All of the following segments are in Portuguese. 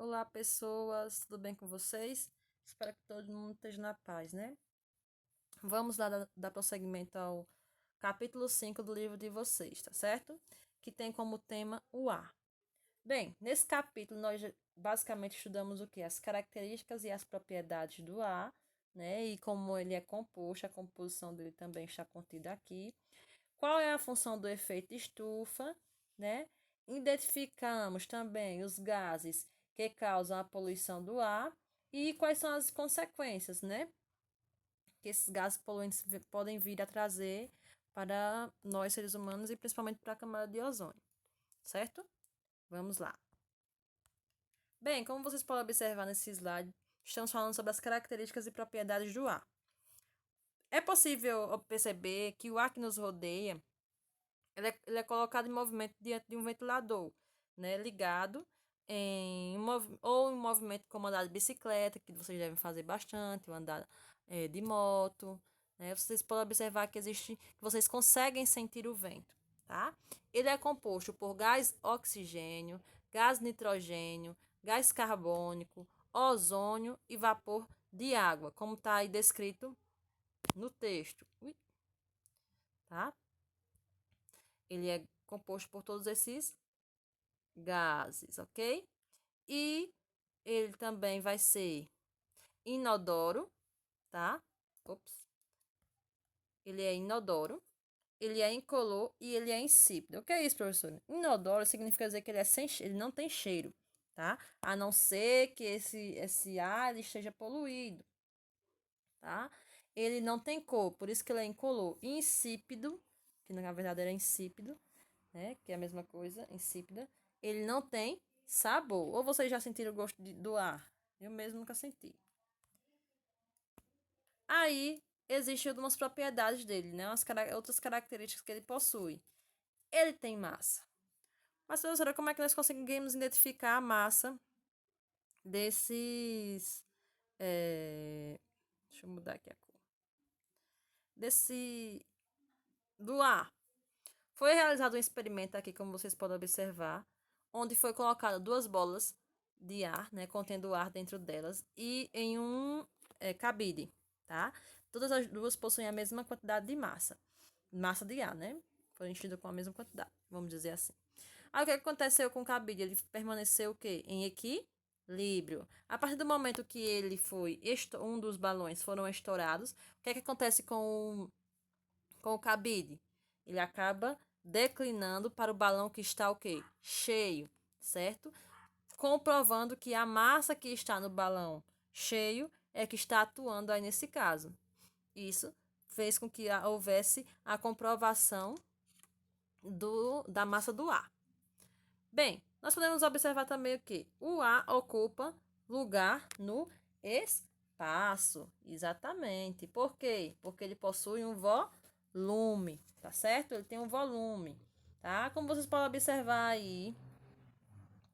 Olá, pessoas, tudo bem com vocês? Espero que todo mundo esteja na paz, né? Vamos lá dar prosseguimento ao capítulo 5 do livro de vocês, tá certo? Que tem como tema o ar. Bem, nesse capítulo nós basicamente estudamos o que? As características e as propriedades do ar, né? E como ele é composto, a composição dele também está contida aqui. Qual é a função do efeito estufa, né? Identificamos também os gases que causam a poluição do ar e quais são as consequências, né? Que esses gases poluentes podem vir a trazer para nós seres humanos e principalmente para a camada de ozônio, certo? Vamos lá. Bem, como vocês podem observar nesse slide, estamos falando sobre as características e propriedades do ar. É possível perceber que o ar que nos rodeia ele é colocado em movimento diante de um ventilador, né, ligado ou em movimento como andar de bicicleta, que vocês devem fazer bastante, ou andar de moto, né? Vocês podem observar que existe, que vocês conseguem sentir o vento, tá? Ele é composto por gás oxigênio, gás nitrogênio, gás carbônico, ozônio e vapor de água, como está aí descrito no texto, tá? Ele é composto por todos esses gases, ok? E ele também vai ser inodoro, tá? Ops. Ele é inodoro, ele é incolor e ele é insípido. O que é isso, professor? Inodoro significa dizer que ele, ele não tem cheiro, tá? A não ser que esse ar ele esteja poluído, tá? Ele não tem cor, por isso que ele é incolor. E insípido, que na verdade era insípido, né? Que é a mesma coisa, insípida. Ele não tem sabor. Ou vocês já sentiram o gosto do ar? Eu mesmo nunca senti. Aí, existem algumas propriedades dele, né? Outras características que ele possui. Ele tem massa. Mas, professora, como é que nós conseguimos identificar a massa desses... Deixa eu mudar aqui a cor. Desse... Do ar. Foi realizado um experimento aqui, como vocês podem observar, onde foi colocado duas bolas de ar, né, contendo ar dentro delas, e em um cabide, tá? Todas as duas possuem a mesma quantidade de massa de ar, né? Foi enchido com a mesma quantidade, vamos dizer assim. Aí o que aconteceu com o cabide? Ele permaneceu o quê? Em equilíbrio. A partir do momento que ele foi, um dos balões foram estourados, o que é que acontece com o cabide? Ele acaba declinando para o balão que está o quê? Cheio, certo? Comprovando que a massa que está no balão cheio é que está atuando aí nesse caso. Isso fez com que houvesse a comprovação da massa do ar. Bem, nós podemos observar também o que? O ar ocupa lugar no espaço. Exatamente. Por quê? Porque ele possui um volume, tá certo? Ele tem um volume, tá? Como vocês podem observar aí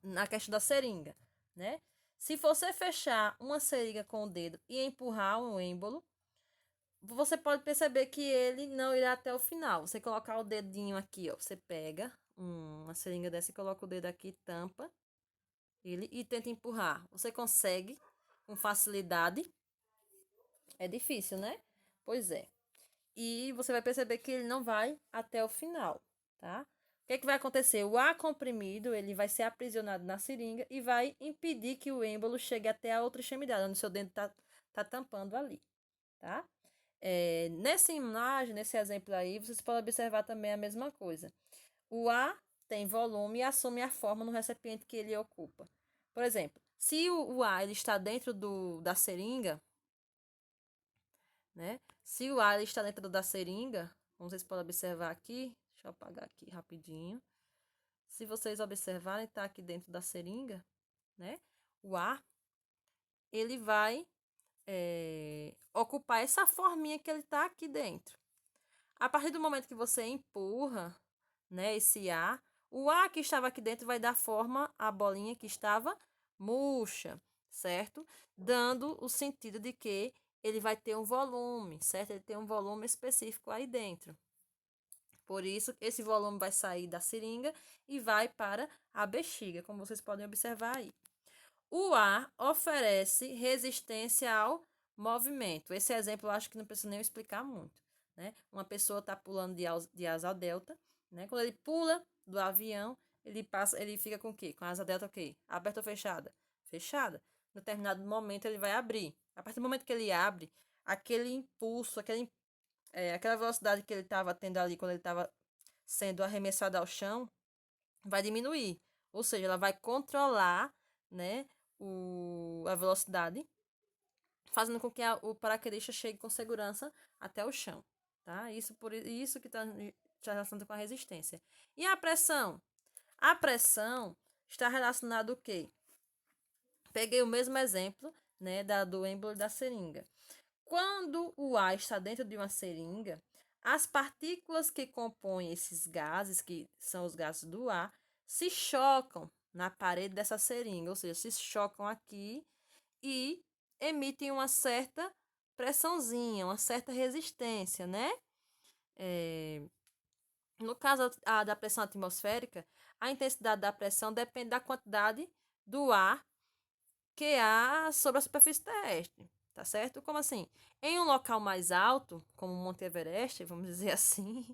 na questão da seringa, né? Se você fechar uma seringa com o dedo e empurrar um êmbolo, você pode perceber que ele não irá até o final. Você colocar o dedinho aqui, ó, você pega uma seringa dessa e coloca o dedo aqui, tampa ele e tenta empurrar. Você consegue com facilidade? É difícil, né? Pois é. E você vai perceber que ele não vai até o final, tá? O que é que vai acontecer? O ar comprimido, ele vai ser aprisionado na seringa e vai impedir que o êmbolo chegue até a outra extremidade, onde o seu dente tá tampando ali, tá? Nessa imagem, nesse exemplo aí, vocês podem observar também a mesma coisa. O ar tem volume e assume a forma no recipiente que ele ocupa. Por exemplo, se o ar ele está dentro da seringa, né? Se o ar ele está dentro da seringa, como vocês podem observar aqui, deixa eu apagar aqui rapidinho. Se vocês observarem, está aqui dentro da seringa, né? O ar, ele vai ocupar essa forminha que ele está aqui dentro. A partir do momento que você empurra, né, esse ar, o ar que estava aqui dentro vai dar forma à bolinha que estava murcha, certo? Dando o sentido de que ele vai ter um volume, certo? Ele tem um volume específico aí dentro. Por isso, esse volume vai sair da seringa e vai para a bexiga, como vocês podem observar aí. O ar oferece resistência ao movimento. Esse exemplo eu acho que não precisa nem explicar muito, né? Uma pessoa está pulando de asa delta, né? Quando ele pula do avião, ele fica com o quê? Com a asa delta o quê? Aberta ou fechada? Fechada. No determinado momento ele vai abrir. A partir do momento que ele abre, aquele impulso, aquela velocidade que ele estava tendo ali quando ele estava sendo arremessado ao chão, vai diminuir. Ou seja, ela vai controlar, né, a velocidade, fazendo com que o paraquedista chegue com segurança até o chão. Tá? Isso que está relacionado com a resistência. E a pressão? A pressão está relacionada o quê? Peguei o mesmo exemplo, né, do êmbolo da seringa. Quando o ar está dentro de uma seringa, as partículas que compõem esses gases, que são os gases do ar, se chocam na parede dessa seringa, ou seja, se chocam aqui e emitem uma certa pressãozinha, uma certa resistência, né? No caso da pressão atmosférica, a intensidade da pressão depende da quantidade do ar que há sobre a superfície terrestre, tá certo? Como assim? Em um local mais alto, como o Monte Everest, vamos dizer assim,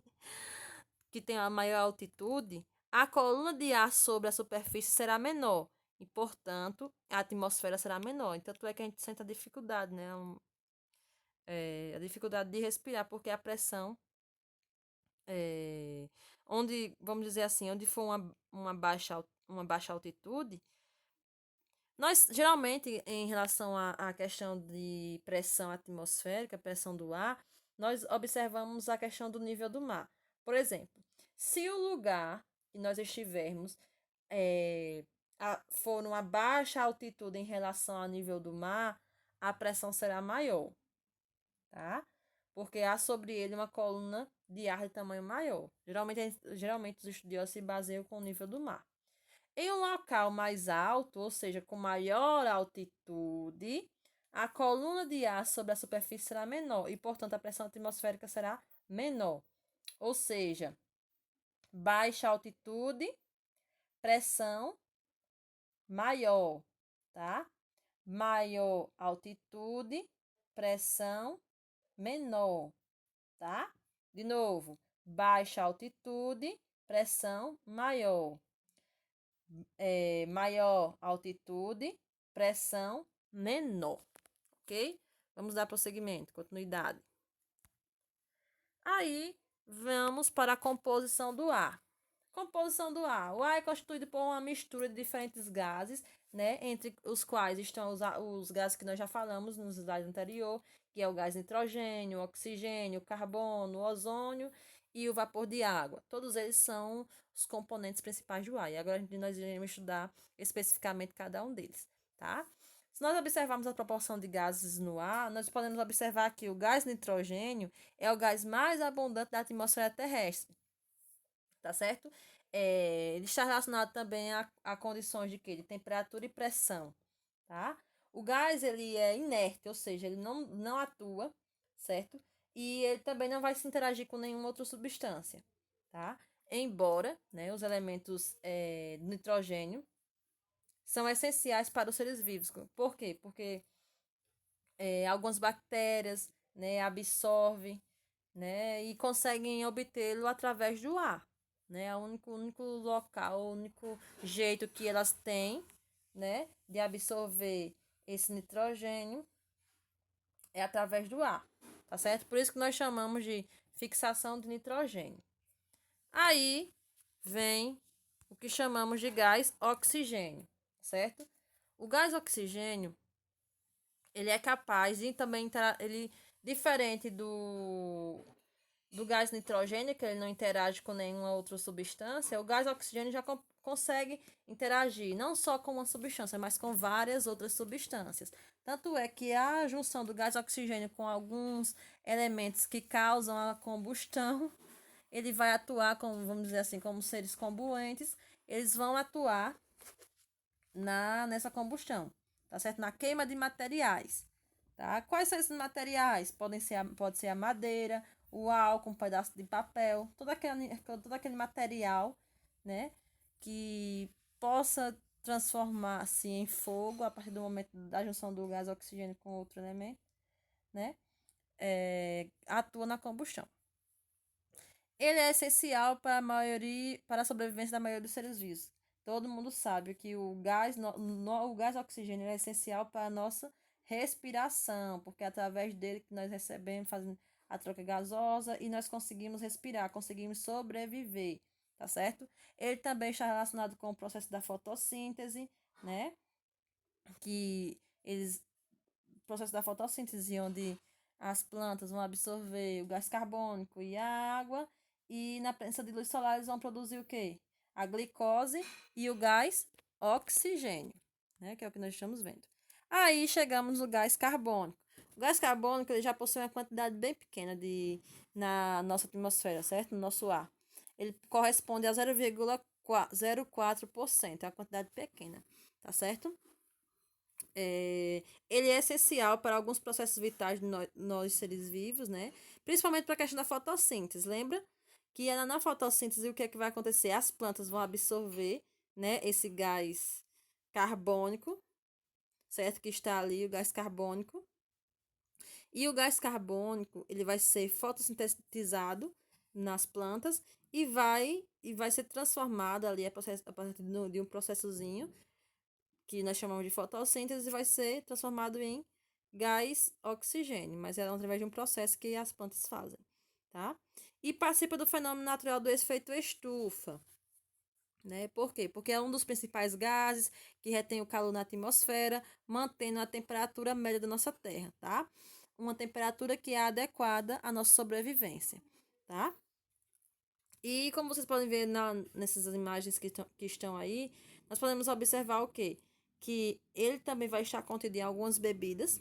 que tem a maior altitude, a coluna de ar sobre a superfície será menor e, portanto, a atmosfera será menor. Então, é que a gente sente a dificuldade, né? A dificuldade de respirar, porque a pressão, é, onde, vamos dizer assim, onde for uma baixa altitude, nós, geralmente, em relação à questão de pressão atmosférica, pressão do ar, nós observamos a questão do nível do mar. Por exemplo, se o lugar que nós estivermos for uma baixa altitude em relação ao nível do mar, a pressão será maior, tá? Porque há sobre ele uma coluna de ar de tamanho maior. Geralmente os estudiosos se baseiam com o nível do mar. Em um local mais alto, ou seja, com maior altitude, a coluna de ar sobre a superfície será menor e, portanto, a pressão atmosférica será menor. Ou seja, baixa altitude, pressão maior, tá? Maior altitude, pressão menor, tá? De novo, baixa altitude, pressão maior. Maior altitude, pressão menor, ok? Vamos dar prosseguimento, continuidade. Aí, vamos para a composição do ar. Composição do ar. O ar é constituído por uma mistura de diferentes gases, né? Entre os quais estão os gases que nós já falamos nos slides anterior, que é o gás nitrogênio, o oxigênio, o carbono, o ozônio e o vapor de água. Todos eles são os componentes principais do ar. E agora nós iremos estudar especificamente cada um deles, tá? Se nós observarmos a proporção de gases no ar, nós podemos observar que o gás nitrogênio é o gás mais abundante da atmosfera terrestre, tá certo? Ele está relacionado também a condições de quê? De temperatura e pressão, tá? O gás, ele é inerte, ou seja, ele não atua, certo? E ele também não vai se interagir com nenhuma outra substância, tá? Embora, né, os elementos do nitrogênio são essenciais para os seres vivos. Por quê? Porque algumas bactérias, né, absorvem, né, e conseguem obtê-lo através do ar, né? É o único local, o único jeito que elas têm, né, de absorver esse nitrogênio é através do ar, tá certo? Por isso que nós chamamos de fixação de nitrogênio. Aí vem o que chamamos de gás oxigênio, certo? O gás oxigênio, ele é capaz e também ele diferente do gás nitrogênio, que ele não interage com nenhuma outra substância, o gás oxigênio já consegue interagir não só com uma substância, mas com várias outras substâncias. Tanto é que a junção do gás oxigênio com alguns elementos que causam a combustão, ele vai atuar como, vamos dizer assim, como seres combuentes, eles vão atuar nessa combustão, tá certo? Na queima de materiais, tá? Quais são esses materiais? Pode ser a madeira, o álcool, um pedaço de papel, todo aquele material, né, que possa transformar-se em fogo a partir do momento da junção do gás oxigênio com outro elemento, né? Atua na combustão. Ele é essencial para a sobrevivência da maioria dos seres vivos. Todo mundo sabe que o gás oxigênio é essencial para a nossa respiração, porque é através dele que nós recebemos, fazendo a troca gasosa e nós conseguimos respirar, conseguimos sobreviver, tá certo? Ele também está relacionado com o processo da fotossíntese, né? Que eles processo da fotossíntese, onde as plantas vão absorver o gás carbônico e a água, e na presença de luz solar eles vão produzir o quê? A glicose e o gás oxigênio, né? Que é o que nós estamos vendo. Aí chegamos no gás carbônico. O gás carbônico ele já possui uma quantidade bem pequena na nossa atmosfera, certo? No nosso ar. Ele corresponde a 0,04%, é uma quantidade pequena, tá certo? Ele é essencial para alguns processos vitais de nós seres vivos, né? Principalmente para a questão da fotossíntese. Lembra que na fotossíntese o que é que vai acontecer? As plantas vão absorver, né, esse gás carbônico, certo? Que está ali, o gás carbônico. E o gás carbônico, ele vai ser fotossintetizado nas plantas e vai ser transformado ali a partir de um processozinho que nós chamamos de fotossíntese, vai ser transformado em gás oxigênio, mas é através de um processo que as plantas fazem, tá? E participa do fenômeno natural do efeito estufa, né? Por quê? Porque é um dos principais gases que retém o calor na atmosfera, mantendo a temperatura média da nossa Terra, tá? Uma temperatura que é adequada à nossa sobrevivência, tá? E como vocês podem ver nessas imagens que estão aí, nós podemos observar o quê? Que ele também vai estar contido em algumas bebidas,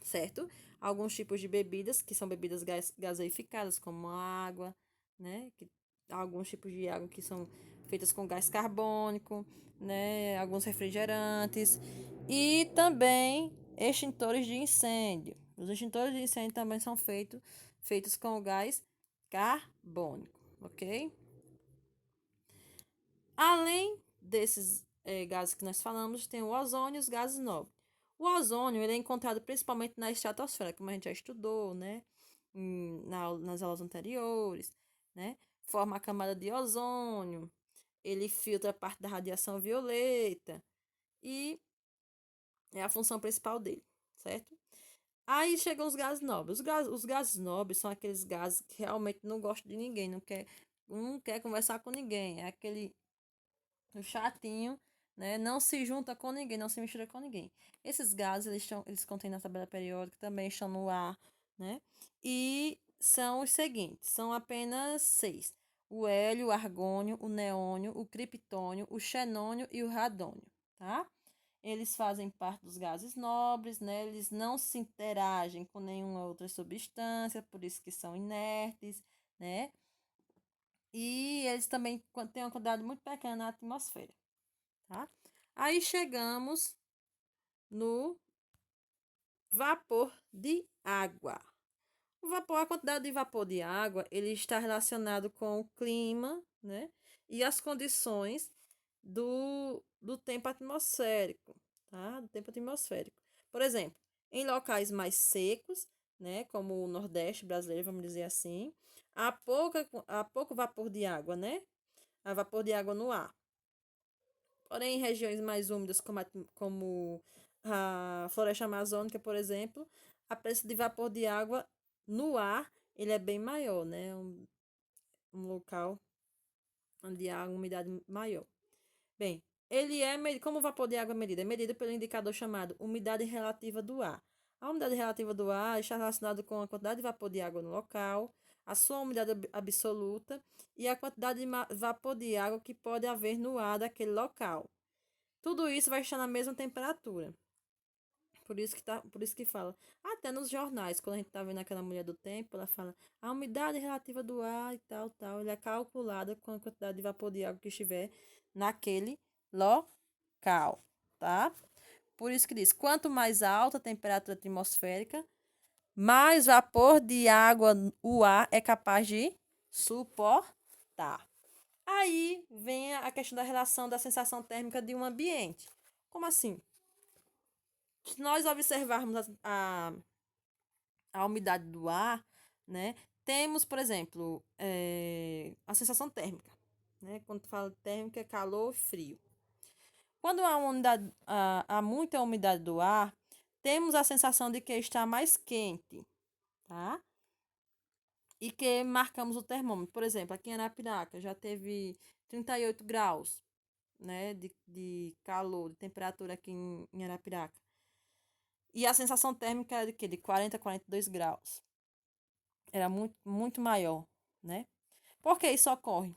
certo? Alguns tipos de bebidas, que são bebidas gaseificadas, como água, né? Alguns tipos de água que são feitas com gás carbônico, né? Alguns refrigerantes e também extintores de incêndio. Os extintores de incêndio também são feitos com gás carbônico, ok? Além desses gases que nós falamos, tem o ozônio e os gases nobres. O ozônio ele é encontrado principalmente na estratosfera, como a gente já estudou, né? Nas aulas anteriores, né? Forma a camada de ozônio, ele filtra parte da radiação violeta e é a função principal dele, certo? Aí chegam os gases nobres. Os gases nobres são aqueles gases que realmente não gostam de ninguém, não quer conversar com ninguém. É aquele chatinho, né? Não se junta com ninguém, não se mistura com ninguém. Esses gases, eles contêm na tabela periódica, também estão no ar, né? E são os seguintes, são apenas 6. O hélio, o argônio, o neônio, o criptônio, o xenônio e o radônio, tá? Eles fazem parte dos gases nobres, né? Eles não se interagem com nenhuma outra substância, por isso que são inertes, né? E eles também têm uma quantidade muito pequena na atmosfera, tá? Aí chegamos no vapor de água. A quantidade de vapor de água, ele está relacionado com o clima, né? E as condições do tempo atmosférico, tá? Do tempo atmosférico. Por exemplo, em locais mais secos, né? Como o Nordeste brasileiro, vamos dizer assim, há pouco vapor de água, né? Há vapor de água no ar. Porém, em regiões mais úmidas, como a floresta amazônica, por exemplo, a presença de vapor de água no ar, ele é bem maior, né? Um local onde há umidade maior. Bem, como o vapor de água é medido? É medido pelo indicador chamado umidade relativa do ar. A umidade relativa do ar está relacionada com a quantidade de vapor de água no local, a sua umidade absoluta e a quantidade de vapor de água que pode haver no ar daquele local. Tudo isso vai estar na mesma temperatura. Por isso que fala. Até nos jornais, quando a gente tá vendo aquela mulher do tempo, ela fala a umidade relativa do ar e tal, tal, ele é calculada com a quantidade de vapor de água que estiver naquele local, tá? Por isso que diz, quanto mais alta a temperatura atmosférica, mais vapor de água o ar é capaz de suportar. Aí vem a questão da relação da sensação térmica de um ambiente. Como assim? Se nós observarmos a umidade do ar, né, temos, por exemplo, a sensação térmica. Né? Quando fala térmica, é calor e frio. Quando há muita umidade do ar, temos a sensação de que está mais quente, tá? E que marcamos o termômetro. Por exemplo, aqui em Arapiraca já teve 38 graus, né, de calor, de temperatura aqui em Arapiraca. E a sensação térmica era de quê? De 40 a 42 graus. Era muito, muito maior, né? Por que isso ocorre?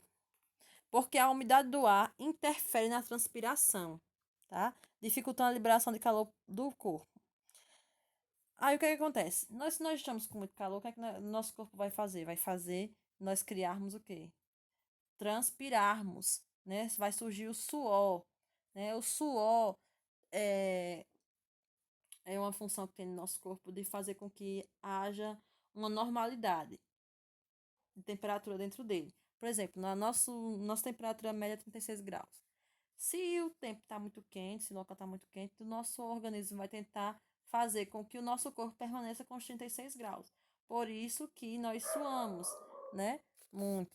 Porque a umidade do ar interfere na transpiração, tá? Dificultando a liberação de calor do corpo. Aí o que acontece? Se nós estamos com muito calor, o que é que nosso corpo vai fazer? Vai fazer nós criarmos o quê? Transpirarmos, né? Vai surgir o suor, né? O suor é, é uma função que tem no nosso corpo de fazer com que haja uma normalidade de temperatura dentro dele. Por exemplo, nossa temperatura média é 36 graus. Se o tempo está muito quente, se o local está muito quente, o nosso organismo vai tentar fazer com que o nosso corpo permaneça com os 36 graus. Por isso que nós suamos, né? Muito.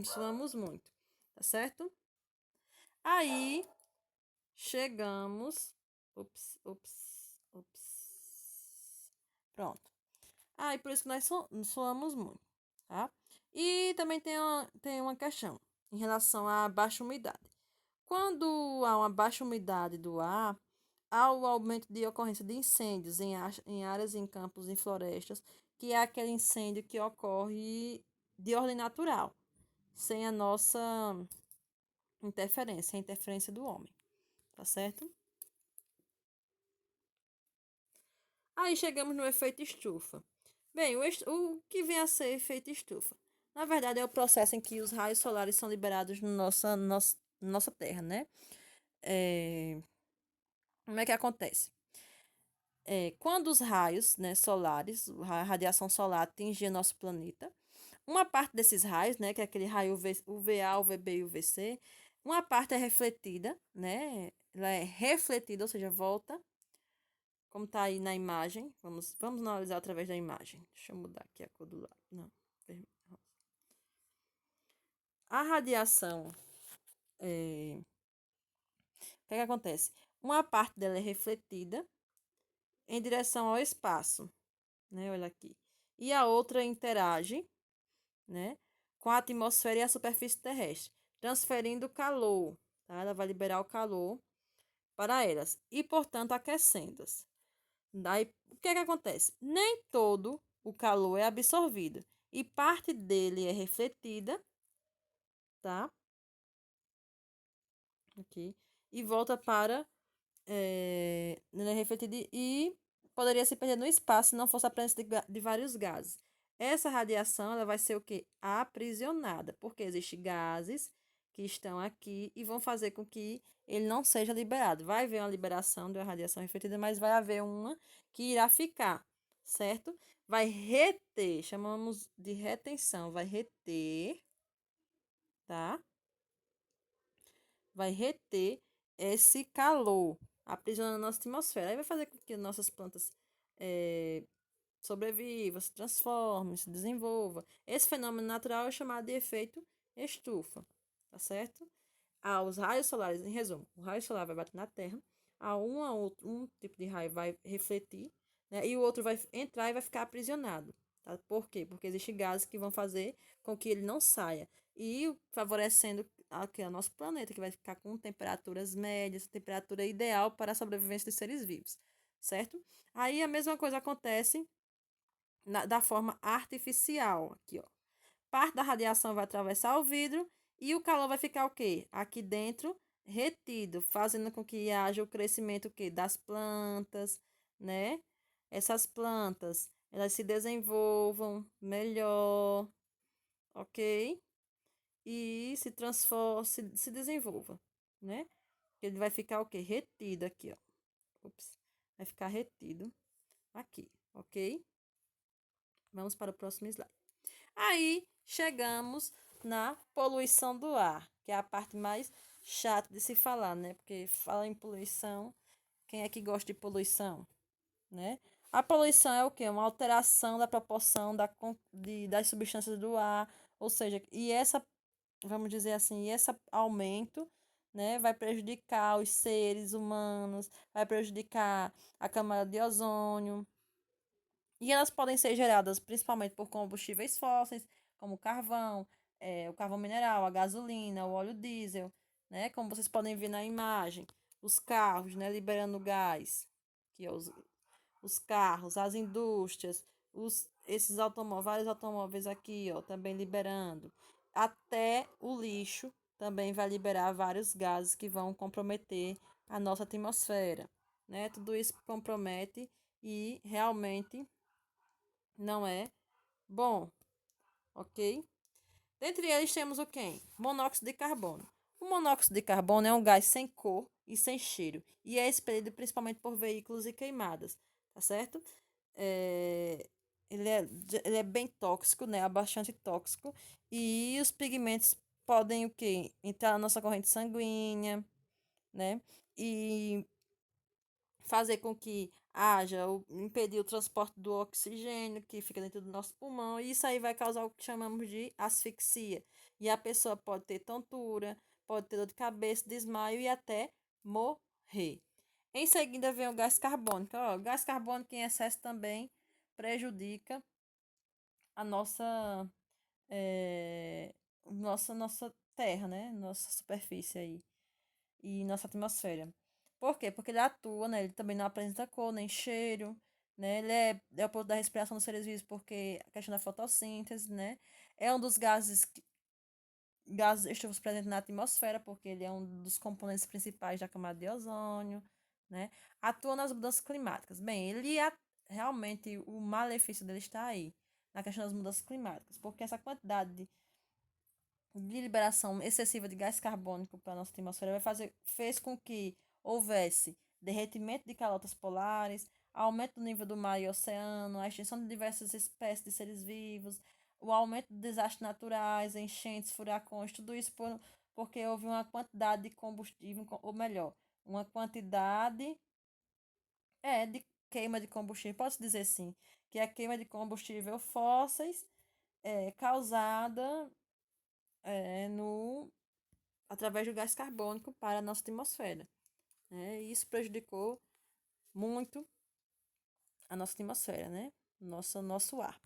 Suamos muito, tá certo? Aí chegamos. Ops, ops, ops. Pronto. Aí por isso que nós suamos muito, tá? E também tem uma questão em relação à baixa umidade. Quando há uma baixa umidade do ar, há o aumento de ocorrência de incêndios em áreas, em campos, em florestas, que é aquele incêndio que ocorre de ordem natural, sem a nossa interferência, a interferência do homem, tá certo? Aí chegamos no efeito estufa. Bem, o que vem a ser efeito estufa? Na verdade, é o processo em que os raios solares são liberados na nossa Terra, né? Como é que acontece? Quando os raios, né, solares, a radiação solar atinge nosso planeta, uma parte desses raios, né, que é aquele raio UVA, UVB e UVC, uma parte é refletida, né? Ela é refletida, ou seja, volta, como está aí na imagem. Vamos analisar através da imagem. Deixa eu mudar aqui a cor do lado. Não, vermelho. A radiação, o que é que acontece? Uma parte dela é refletida em direção ao espaço, né? Olha aqui. E a outra interage, né, com a atmosfera e a superfície terrestre, transferindo calor, tá? Ela vai liberar o calor para elas e, portanto, aquecendo-as. Daí, o que é que acontece? Nem todo o calor é absorvido e parte dele é refletida, tá? Aqui. E volta para ele é refletido e poderia se perder no espaço se não fosse a presença de vários gases. Essa radiação ela vai ser o quê? Aprisionada, porque existem gases que estão aqui e vão fazer com que ele não seja liberado. Vai haver uma liberação da radiação refletida, mas vai haver uma que irá ficar, certo? Vai reter, chamamos de retenção, vai reter, tá? Vai reter esse calor, aprisionando a nossa atmosfera. Aí vai fazer com que nossas plantas sobrevivam, se transformem, se desenvolvam. Esse fenômeno natural é chamado de efeito estufa, tá certo? Os raios solares, em resumo, o raio solar vai bater na Terra, um tipo de raio vai refletir, né, e o outro vai entrar e vai ficar aprisionado. Tá? Por quê? Porque existem gases que vão fazer com que ele não saia. E favorecendo aqui o nosso planeta, que vai ficar com temperaturas médias, temperatura ideal para a sobrevivência dos seres vivos, certo? Aí a mesma coisa acontece da forma artificial, aqui, ó. Parte da radiação vai atravessar o vidro e o calor vai ficar o quê? Aqui dentro, retido, fazendo com que haja o crescimento o quê? Das plantas, né? Essas plantas, elas se desenvolvam melhor, ok? E se transforma, se desenvolva, né? Ele vai ficar o quê? Retido aqui, ó. Ups. Vai ficar retido aqui, ok? Vamos para o próximo slide. Aí chegamos na poluição do ar, que é a parte mais chata de se falar, né? Porque fala em poluição, quem é que gosta de poluição, né? A poluição é o quê? Uma alteração da proporção das substâncias do ar, ou seja, vamos dizer assim, esse aumento, né, vai prejudicar os seres humanos, vai prejudicar a camada de ozônio, e elas podem ser geradas principalmente por combustíveis fósseis, como o carvão, o carvão mineral, a gasolina, o óleo diesel, né? Como vocês podem ver na imagem, os carros, né, liberando gás, que é os carros, as indústrias, esses automóveis, vários automóveis aqui, ó, também liberando. Até o lixo também vai liberar vários gases que vão comprometer a nossa atmosfera, né? Tudo isso compromete e realmente não é bom, ok? Dentre eles temos o quê? Monóxido de carbono. O monóxido de carbono é um gás sem cor e sem cheiro e é expelido principalmente por veículos e queimadas, tá certo? É, ele é, ele é bem tóxico, né? É bastante tóxico e os pigmentos podem o quê? Entrar na nossa corrente sanguínea, né? E fazer com que impedir o transporte do oxigênio que fica dentro do nosso pulmão, e isso aí vai causar o que chamamos de asfixia. E a pessoa pode ter tontura, pode ter dor de cabeça, desmaio e até morrer. Em seguida vem o gás carbônico. Ó, o gás carbônico em excesso também prejudica a nossa terra, né? Nossa superfície aí e nossa atmosfera. Por quê? Porque ele atua, né? Ele também não apresenta cor nem cheiro, né? Ele é o produto da respiração dos seres vivos porque a questão da fotossíntese, né? É um dos gases estufas presentes na atmosfera porque ele é um dos componentes principais da camada de ozônio, né? Atua nas mudanças climáticas. Bem, realmente o malefício dele está aí, na questão das mudanças climáticas, porque essa quantidade de liberação excessiva de gás carbônico para a nossa atmosfera fez com que houvesse derretimento de calotas polares, aumento do nível do mar e oceano, a extinção de diversas espécies de seres vivos, o aumento de desastres naturais, enchentes, furacões, tudo isso porque houve uma quantidade de combustível, ou melhor, uma quantidade de queima de combustível, posso dizer sim, que é a queima de combustível fósseis causada no através do gás carbônico para a nossa atmosfera, né? E isso prejudicou muito a nossa atmosfera, né? Nosso ar.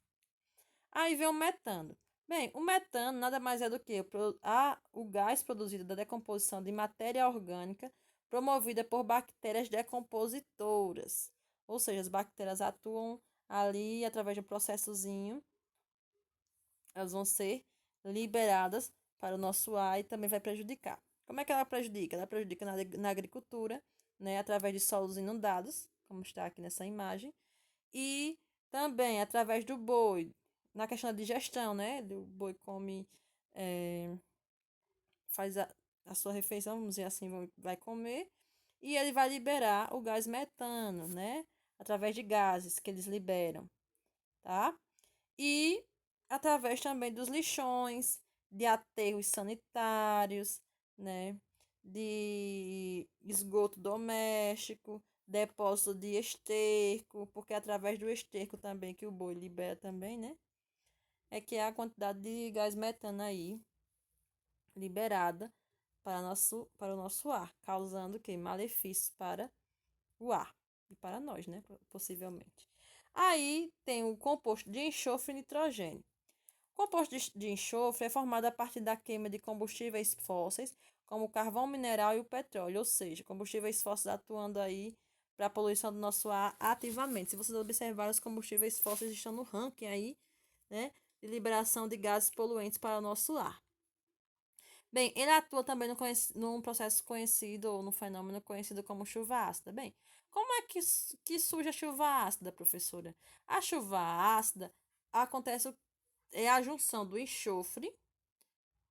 Aí vem o metano. Bem, o metano nada mais é do que o gás produzido da decomposição de matéria orgânica promovida por bactérias decompositoras. Ou seja, as bactérias atuam ali através de um processozinho, elas vão ser liberadas para o nosso ar e também vai prejudicar. Como é que ela prejudica? Ela prejudica na agricultura, né, através de solos inundados, como está aqui nessa imagem, e também através do boi, na questão da digestão, né? O boi come, faz a sua refeição, vamos dizer assim, vai comer, e ele vai liberar o gás metano, né? Através de gases que eles liberam, tá? E através também dos lixões, de aterros sanitários, né? De esgoto doméstico, depósito de esterco, porque é através do esterco também que o boi libera também, né? É que é a quantidade de gás metano aí liberada para o nosso ar, causando que malefícios para o ar e para nós, né? Possivelmente. Aí tem o composto de enxofre e nitrogênio. O composto de enxofre é formado a partir da queima de combustíveis fósseis, como o carvão mineral e o petróleo, ou seja, combustíveis fósseis atuando aí para a poluição do nosso ar ativamente. Se vocês observarem, os combustíveis fósseis estão no ranking aí, né, de liberação de gases poluentes para o nosso ar. Bem, ele atua também num processo conhecido, ou num fenômeno conhecido como chuva ácida. Bem, como é que surge a chuva ácida, professora? A chuva ácida acontece, é a junção do enxofre,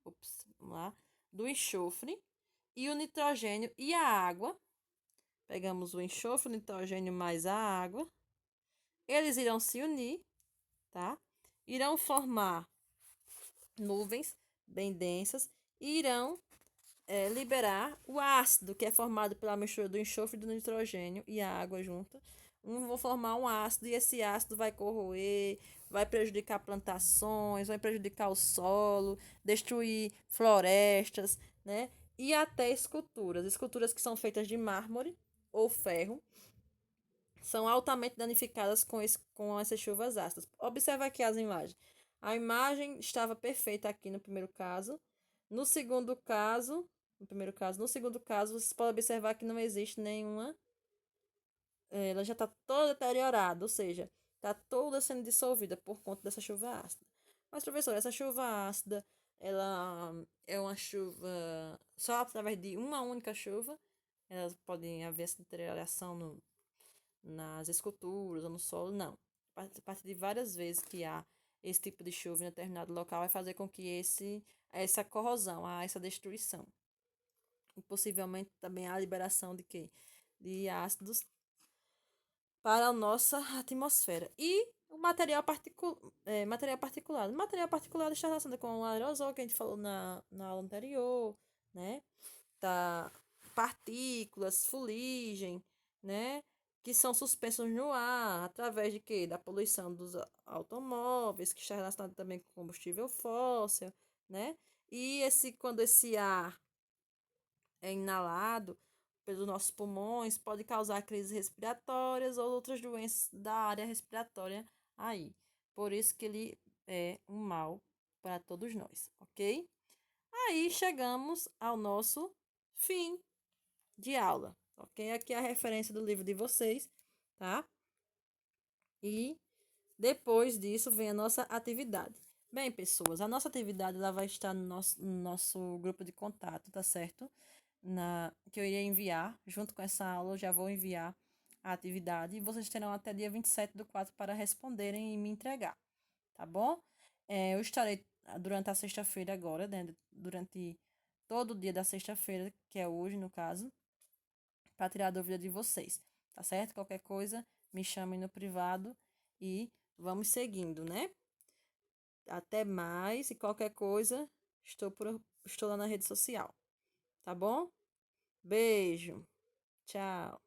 vamos lá, do enxofre e o nitrogênio e a água. Pegamos o enxofre, o nitrogênio mais a água. Eles irão se unir, tá? Irão formar nuvens bem densas e irão liberar o ácido, que é formado pela mistura do enxofre, do nitrogênio e a água junto. Vão formar um ácido e esse ácido vai corroer, vai prejudicar plantações, vai prejudicar o solo, destruir florestas, né? E até esculturas. Esculturas que são feitas de mármore ou ferro são altamente danificadas com essas chuvas ácidas. Observe aqui as imagens. A imagem estava perfeita aqui no primeiro caso. No segundo caso, no segundo caso, vocês podem observar que não existe nenhuma. Ela já está toda deteriorada, ou seja, está toda sendo dissolvida por conta dessa chuva ácida. Mas, professor, essa chuva ácida, ela é uma chuva só através de uma única chuva. Elas podem haver essa deterioração nas esculturas ou no solo, não. A partir de várias vezes que há esse tipo de chuva em determinado local, vai fazer com que essa corrosão, essa destruição. E possivelmente também a liberação de quê? De ácidos para a nossa atmosfera. E o material particulado. O material particulado está relacionado com o aerosol, que a gente falou na aula anterior, né? Tá, partículas, fuligem, né? Que são suspensos no ar através de quê? Da poluição dos automóveis, que está relacionado também com combustível fóssil, né? E quando esse ar é inalado pelos nossos pulmões, pode causar crises respiratórias ou outras doenças da área respiratória aí. Por isso que ele é um mal para todos nós, ok? Aí chegamos ao nosso fim de aula, ok? Aqui é a referência do livro de vocês, tá? E depois disso vem a nossa atividade. Bem, pessoas, a nossa atividade ela vai estar no nosso grupo de contato, tá certo? Que eu irei enviar, junto com essa aula, eu já vou enviar a atividade e vocês terão até dia 27/4 para responderem e me entregar, tá bom? Eu estarei durante a sexta-feira agora, né? Durante todo o dia da sexta-feira, que é hoje, no caso, para tirar a dúvida de vocês, tá certo? Qualquer coisa, me chamem no privado e vamos seguindo, né? Até mais e qualquer coisa, estou lá na rede social, tá bom? Beijo, tchau.